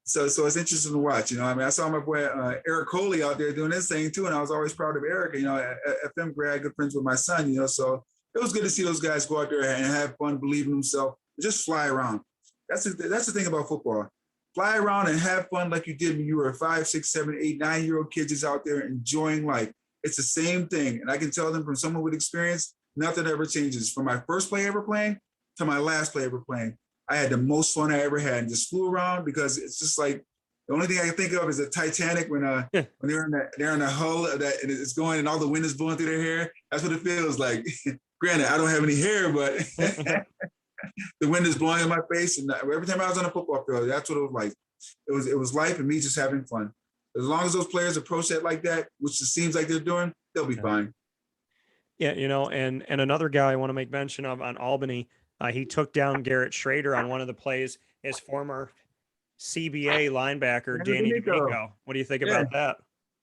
So it's interesting to watch. I saw my boy Eric Coley out there doing this thing too, and I was always proud of Eric. FM grad, good friends with my son. So it was good to see those guys go out there and have fun, believe in themselves, just fly around. That's the thing about football. Fly around and have fun like you did when you were a 5, 6, 7, 8, 9-year-old kid just out there enjoying life. It's the same thing. And I can tell them from someone with experience, nothing ever changes. From my first play ever playing to my last play ever playing, I had the most fun I ever had and just flew around, because it's just like, the only thing I can think of is the Titanic when they're in the hull and it's going and all the wind is blowing through their hair. That's what it feels like. Granted, I don't have any hair, but the wind is blowing in my face. And every time I was on a football field, that's what it was like. It was life and me just having fun. As long as those players approach that like that, which it seems like they're doing, they'll be fine. Yeah, and another guy I want to make mention of on Albany, he took down Garrett Schrader on one of the plays, his former CBA linebacker, Danny D'Amico. What do you think about that?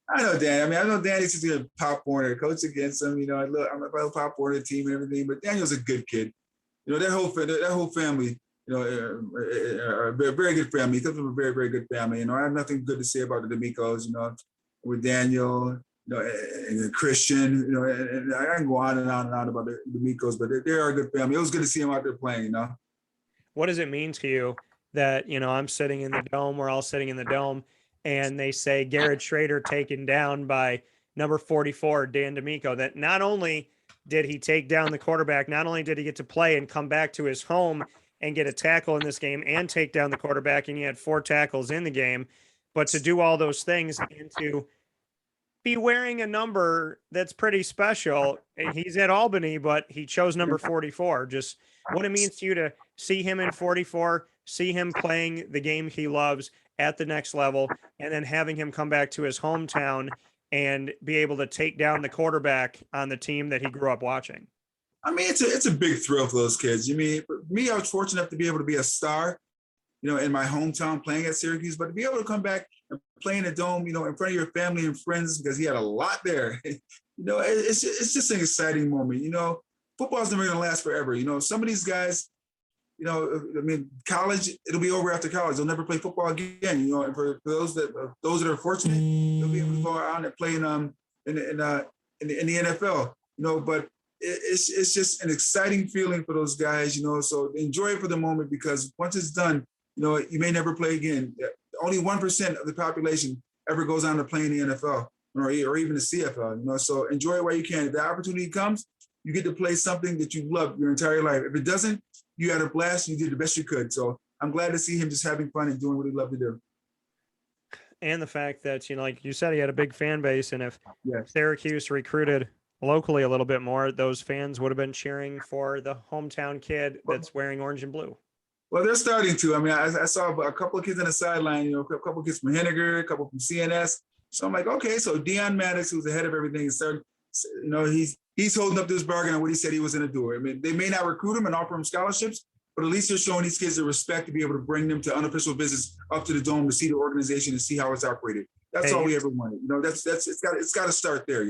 I know Danny. I know Danny's just a Pop Warner, coach against him. I'm a Pop Warner team and everything, but Daniel's a good kid. That whole family, a very good family. He comes from a very, very good family. I have nothing good to say about the D'Amicos, with Daniel, and Christian, and I can go on and on and on about the D'Amicos, but they are a good family. It was good to see them out there playing, What does it mean to you that, I'm sitting in the dome, we're all sitting in the dome, and they say Garrett Schrader taken down by number 44, Dan D'Amico, that not only did he take down the quarterback. Not only did he get to play and come back to his home and get a tackle in this game and take down the quarterback, and he had 4 tackles in the game, but to do all those things and to be wearing a number that's pretty special. He's at Albany, but he chose number 44. Just what it means to you to see him in 44, see him playing the game he loves at the next level, and then having him come back to his hometown and be able to take down the quarterback on the team that he grew up watching. I mean, it's a big thrill for those kids. I mean, for me, I was fortunate enough to be able to be a star, in my hometown playing at Syracuse, but to be able to come back and play in a dome, in front of your family and friends, because he had a lot there. It's just an exciting moment. Football's never going to last forever. Some of these guys, college, it'll be over after college. They'll never play football again. And for those that are fortunate, they'll be able to go out and play in the NFL. But it's just an exciting feeling for those guys. So enjoy it for the moment, because once it's done, you may never play again. Only 1% of the population ever goes on to play in the NFL or even the CFL. So enjoy it while you can. If the opportunity comes, you get to play something that you love your entire life. If it doesn't, you had a blast. You did the best you could. So I'm glad to see him just having fun and doing what he loved to do. And the fact that, like you said, he had a big fan base, and if Syracuse recruited locally a little bit more, those fans would have been cheering for the hometown kid that's wearing orange and blue. Well, they're starting to. I mean, I saw a couple of kids on the sideline, a couple of kids from Henniger, a couple from CNS. So I'm like, okay, so Deion Maddox, who's the head of everything, is starting, he's holding up this bargain on what he said he was going to do. I mean, they may not recruit him and offer him scholarships, but at least they're showing these kids the respect to be able to bring them to unofficial visits up to the dome to see the organization and see how it's operated. That's all we ever wanted. It's got to start there.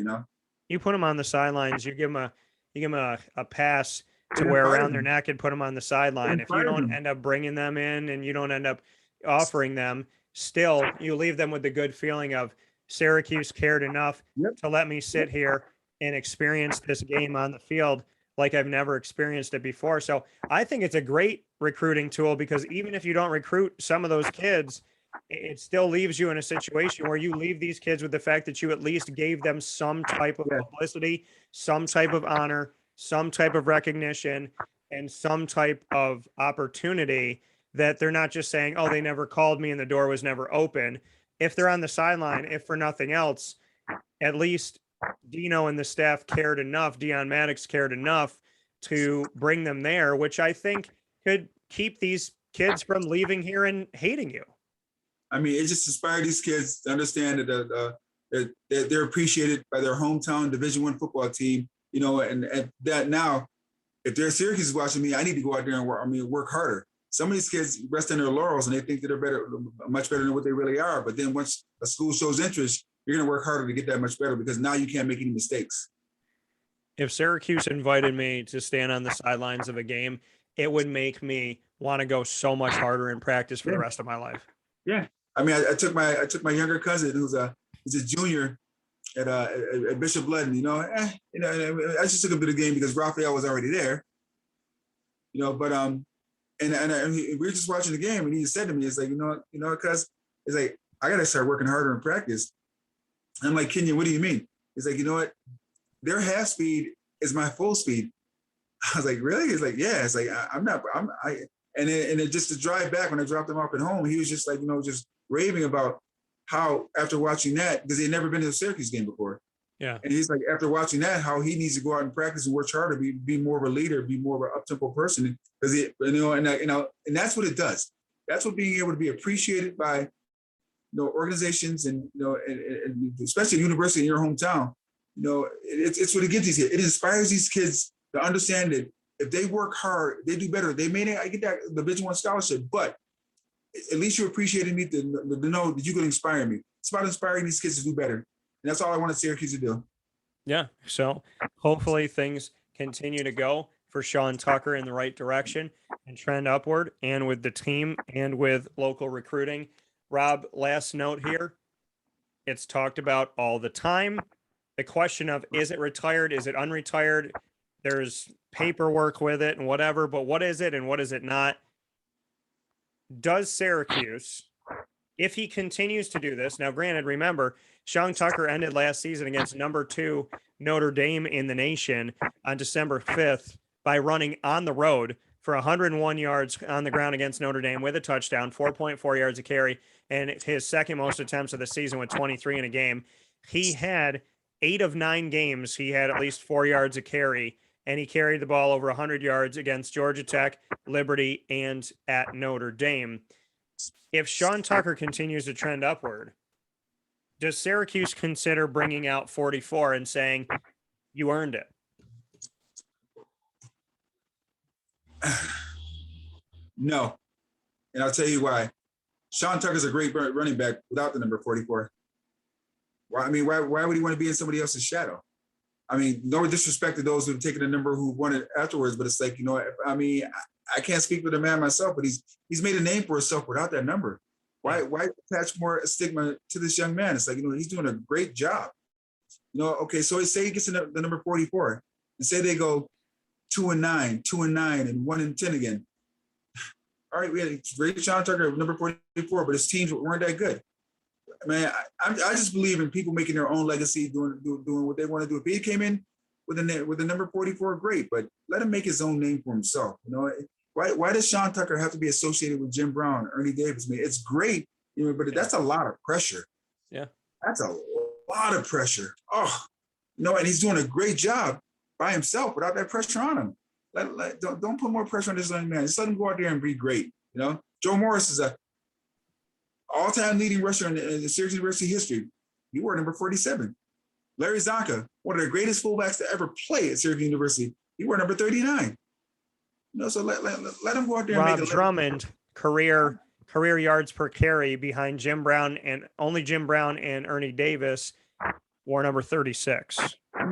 You put them on the sidelines, you give them a pass to wear around their neck and put them on the sideline. If you don't end up bringing them in and you don't end up offering them, still you leave them with the good feeling of Syracuse cared enough to let me sit here and experience this game on the field like I've never experienced it before. So I think it's a great recruiting tool, because even if you don't recruit some of those kids, it still leaves you in a situation where you leave these kids with the fact that you at least gave them some type of publicity, some type of honor, some type of recognition, and some type of opportunity, that they're not just saying, oh, they never called me and the door was never open. If they're on the sideline, if for nothing else, at least Dino and the staff cared enough, Deion Maddox cared enough to bring them there, which I think could keep these kids from leaving here and hating you. I mean, it just inspired these kids to understand that they're appreciated by their hometown Division I football team, and that now, if they're Syracuse watching me, I need to go out there and work harder. Some of these kids rest on their laurels and they think that they're much better than what they really are. But then once a school shows interest, you're going to work harder to get that much better, because now you can't make any mistakes. If Syracuse invited me to stand on the sidelines of a game, it would make me want to go so much harder in practice for the rest of my life. Yeah. I mean, I took my younger cousin, who's a junior at Bishop Ludden, I just took him to the game because Raphael was already there, but and we were just watching the game, and he said to me, it's like, cuz it's like, I got to start working harder in practice. And I'm like, Kenyon, what do you mean? He's like, you know what? Their half speed is my full speed. I was like, really? He's like, yeah. It's like, and then just to drive back when I dropped him off at home, he was just like, just raving about how, after watching that, because he'd never been to a Syracuse game before. Yeah. And he's like, after watching that, how he needs to go out and practice and work harder, be more of a leader, be more of an up-tempo person. Because and that's what it does. That's what being able to be appreciated by organizations and and especially university in your hometown. It's what it gives these kids. It inspires these kids to understand that if they work hard, they do better. They may not get that Division I scholarship, but at least you appreciated me to know that you could inspire me. It's about inspiring these kids to do better. And that's all I wanted Syracuse to do. Yeah. So hopefully things continue to go for Sean Tucker in the right direction and trend upward, and with the team and with local recruiting. Rob, last note here. It's talked about all the time. The question of, is it retired? Is it unretired? There's paperwork with it and whatever, but what is it and what is it not? Does Syracuse, if he continues to do this, now granted, remember, Sean Tucker ended last season against number 2 Notre Dame in the nation on December 5th by running on the road for 101 yards on the ground against Notre Dame with a touchdown, 4.4 yards a carry, and his second most attempts of the season with 23 in a game. He had 8 of 9 games. He had at least 4 yards a carry, and he carried the ball over 100 yards against Georgia Tech, Liberty, and at Notre Dame. If Sean Tucker continues to trend upward, does Syracuse consider bringing out 44 and saying, you earned it? No. And I'll tell you why. Sean Tucker's a great running back without the number 44. Why would he want to be in somebody else's shadow? I mean, no disrespect to those who've taken the number who won it afterwards, but it's like, I can't speak for the man myself, but he's made a name for himself without that number. Why attach more stigma to this young man? It's like, he's doing a great job. Okay, so say he gets the number 44, and say they go 2-9, and 1-10 again. All right, we had great Sean Tucker, number 44, but his teams weren't that good. Man, I just believe in people making their own legacy, doing what they want to do. If he came in with the number 44, great, but let him make his own name for himself. Why does Sean Tucker have to be associated with Jim Brown, Ernie Davis? I mean, it's great, but that's a lot of pressure. Yeah, that's a lot of pressure. Oh, and he's doing a great job by himself without that pressure on him. Don't put more pressure on this young man. Just let him go out there and be great. Joe Morris is a all-time leading rusher in the Syracuse University history. He wore number 47. Larry Zonka, one of the greatest fullbacks to ever play at Syracuse University, he wore number 39. So let him go out there. Rob Drummond, career yards per carry behind Jim Brown, and only Jim Brown and Ernie Davis wore number 36. I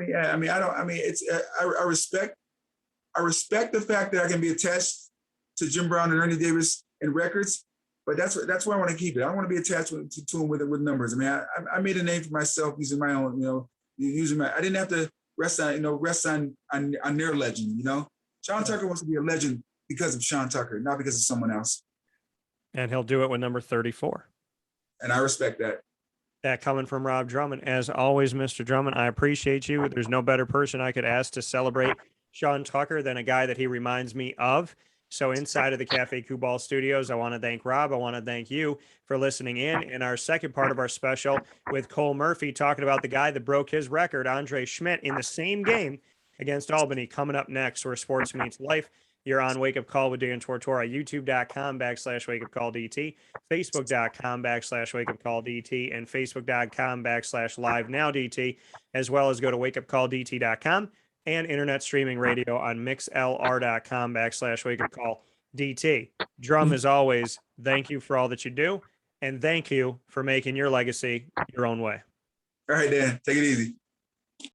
respect the fact that I can be attached to Jim Brown and Ernie Davis in records, but that's where I want to keep it. I don't want to be attached to him with numbers. I made a name for myself using my own, I didn't have to rest on their legend. Sean Tucker wants to be a legend because of Sean Tucker, not because of someone else. And he'll do it with number 34. And I respect that. That coming from Rob Drummond. As always, Mr. Drummond, I appreciate you. There's no better person I could ask to celebrate Sean Tucker than a guy that he reminds me of. So inside of the Cafe Kubal studios, I want to thank Rob. I want to thank you for listening in our second part of our special with Cole Murphy, talking about the guy that broke his record, Andre Schmidt, in the same game against Albany. Coming up next, where sports meets life. You're on Wake Up Call with Dan Tortora, youtube.com/wakeupcalldt, facebook.com/wakeupcalldt, and facebook.com/live-now-dt, as well as go to wakeupcalldt.com and internet streaming radio on mixlr.com/wakeupcalldt. Drum, as always, thank you for all that you do, and thank you for making your legacy your own way. All right, Dan, take it easy.